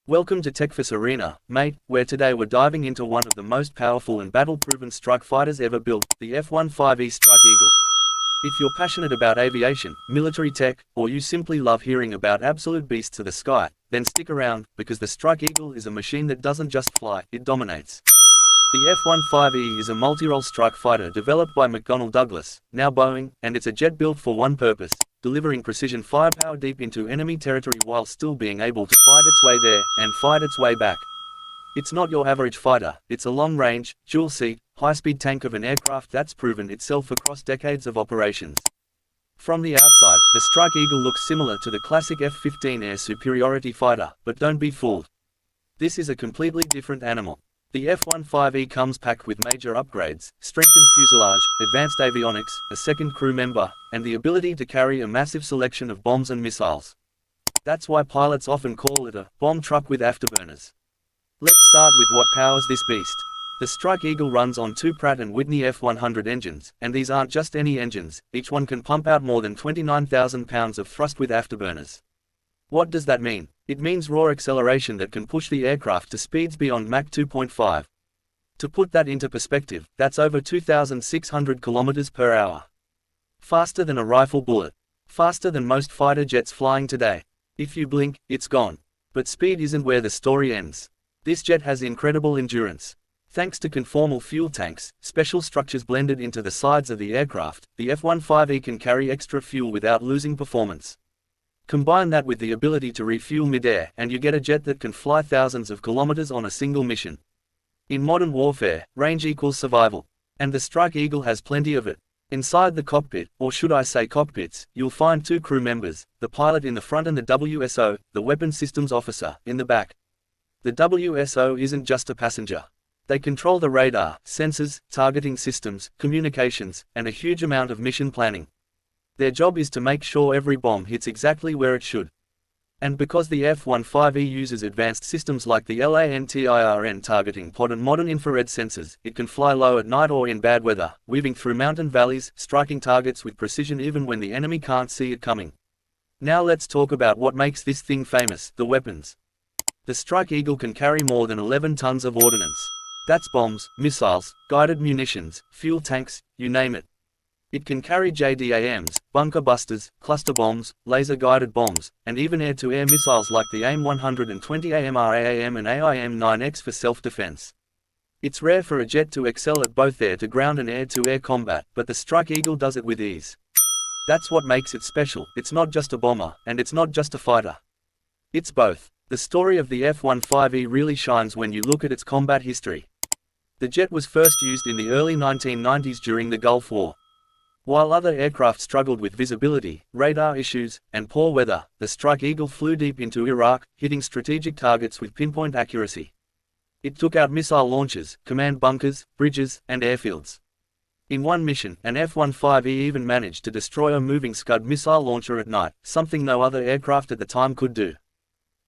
Welcome to TechForce Arena, mate, where today we're diving into one of the most powerful and battle-proven strike fighters ever built, the F-15E Strike Eagle. If you're passionate about aviation, military tech, or you simply love hearing about absolute beasts of the sky, then stick around, because the Strike Eagle is a machine that doesn't just fly, it dominates. The F-15E is a multi-role strike fighter developed by McDonnell Douglas, now Boeing, and it's a jet built for one purpose: delivering precision firepower deep into enemy territory while still being able to fight its way there, and fight its way back. It's not your average fighter, it's a long-range, dual-seat, high-speed tank of an aircraft that's proven itself across decades of operations. From the outside, the Strike Eagle looks similar to the classic F-15 air superiority fighter, but don't be fooled. This is a completely different animal. The F-15E comes packed with major upgrades: strengthened fuselage, advanced avionics, a second crew member, and the ability to carry a massive selection of bombs and missiles. That's why pilots often call it a bomb truck with afterburners. Let's start with what powers this beast. The Strike Eagle runs on two Pratt & Whitney F100 engines, and these aren't just any engines, each one can pump out more than 29,000 pounds of thrust with afterburners. What does that mean? It means raw acceleration that can push the aircraft to speeds beyond Mach 2.5. To put that into perspective, that's over 2,600 kilometers per hour. Faster than a rifle bullet. Faster than most fighter jets flying today. If you blink, it's gone. But speed isn't where the story ends. This jet has incredible endurance. Thanks to conformal fuel tanks, special structures blended into the sides of the aircraft, the F-15E can carry extra fuel without losing performance. Combine that with the ability to refuel mid-air, and you get a jet that can fly thousands of kilometers on a single mission. In modern warfare, range equals survival. And the Strike Eagle has plenty of it. Inside the cockpit, or should I say cockpits, you'll find two crew members, the pilot in the front and the WSO, the weapons systems officer, in the back. The WSO isn't just a passenger. They control the radar, sensors, targeting systems, communications, and a huge amount of mission planning. Their job is to make sure every bomb hits exactly where it should. And because the F-15E uses advanced systems like the LANTIRN targeting pod and modern infrared sensors, it can fly low at night or in bad weather, weaving through mountain valleys, striking targets with precision even when the enemy can't see it coming. Now let's talk about what makes this thing famous: the weapons. The Strike Eagle can carry more than 11 tons of ordnance. That's bombs, missiles, guided munitions, fuel tanks, you name it. It can carry JDAMs, bunker busters, cluster bombs, laser-guided bombs, and even air-to-air missiles like the AIM-120 AMRAAM and AIM-9X for self-defense. It's rare for a jet to excel at both air-to-ground and air-to-air combat, but the Strike Eagle does it with ease. That's what makes it special. It's not just a bomber, and it's not just a fighter. It's both. The story of the F-15E really shines when you look at its combat history. The jet was first used in the early 1990s during the Gulf War. While other aircraft struggled with visibility, radar issues, and poor weather, the Strike Eagle flew deep into Iraq, hitting strategic targets with pinpoint accuracy. It took out missile launchers, command bunkers, bridges, and airfields. In one mission, an F-15E even managed to destroy a moving Scud missile launcher at night, something no other aircraft at the time could do.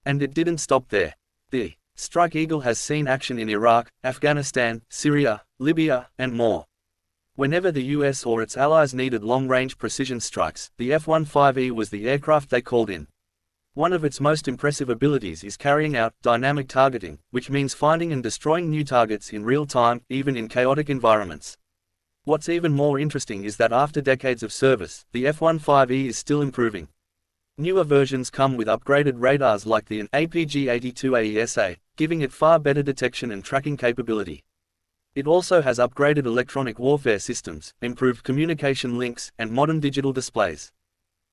And it didn't stop there. The Strike Eagle has seen action in Iraq, Afghanistan, Syria, Libya, and more. Whenever the US or its allies needed long-range precision strikes, the F-15E was the aircraft they called in. One of its most impressive abilities is carrying out dynamic targeting, which means finding and destroying new targets in real time, even in chaotic environments. What's even more interesting is that after decades of service, the F-15E is still improving. Newer versions come with upgraded radars like the APG-82 giving it far better detection and tracking capability. It also has upgraded electronic warfare systems, improved communication links, and modern digital displays.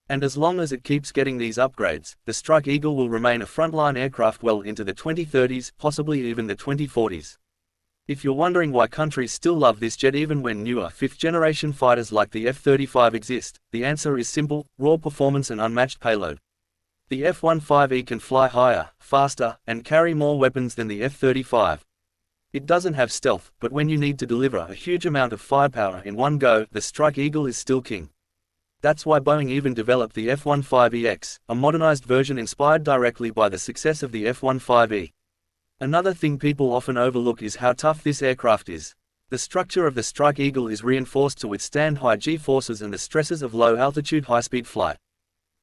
And as long as it keeps getting these upgrades, the Strike Eagle will remain a frontline aircraft well into the 2030s, possibly even the 2040s. If you're wondering why countries still love this jet even when newer fifth-generation fighters like the F-35 exist, the answer is simple: raw performance and unmatched payload. The F-15E can fly higher, faster, and carry more weapons than the F-35. It doesn't have stealth, but when you need to deliver a huge amount of firepower in one go, the Strike Eagle is still king. That's why Boeing even developed the F-15EX, a modernized version inspired directly by the success of the F-15E. Another thing people often overlook is how tough this aircraft is. The structure of the Strike Eagle is reinforced to withstand high G-forces and the stresses of low-altitude high-speed flight.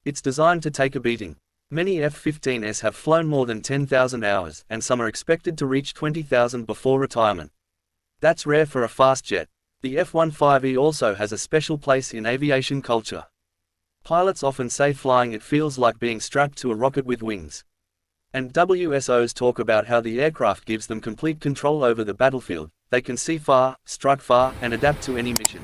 It's designed to take a beating. Many F-15s have flown more than 10,000 hours, and some are expected to reach 20,000 before retirement. That's rare for a fast jet. The F-15E also has a special place in aviation culture. Pilots often say flying it feels like being strapped to a rocket with wings. And WSOs talk about how the aircraft gives them complete control over the battlefield. They can see far, strike far, and adapt to any mission.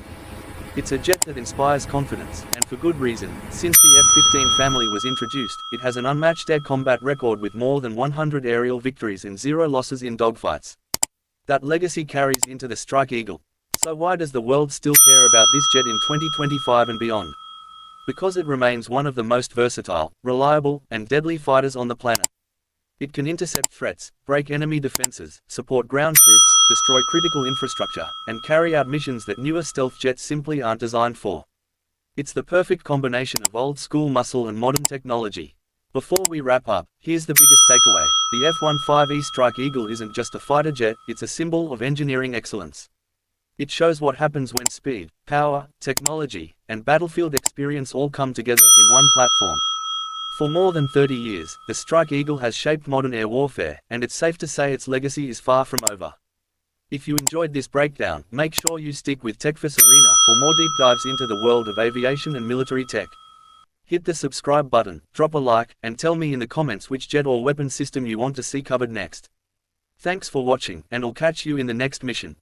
It's a jet that inspires confidence, and for good reason. Since the F-15 family was introduced, it has an unmatched air combat record with more than 100 aerial victories and 0 losses in dogfights. That legacy carries into the Strike Eagle. So why does the world still care about this jet in 2025 and beyond? Because it remains one of the most versatile, reliable, and deadly fighters on the planet. It can intercept threats, break enemy defenses, support ground troops, destroy critical infrastructure, and carry out missions that newer stealth jets simply aren't designed for. It's the perfect combination of old-school muscle and modern technology. Before we wrap up, here's the biggest takeaway. The F-15E Strike Eagle isn't just a fighter jet, it's a symbol of engineering excellence. It shows what happens when speed, power, technology, and battlefield experience all come together in one platform. For more than 30 years, the Strike Eagle has shaped modern air warfare, and it's safe to say its legacy is far from over. If you enjoyed this breakdown, make sure you stick with TechForce Arena for more deep dives into the world of aviation and military tech. Hit the subscribe button, drop a like, and tell me in the comments which jet or weapon system you want to see covered next. Thanks for watching, and I'll catch you in the next mission.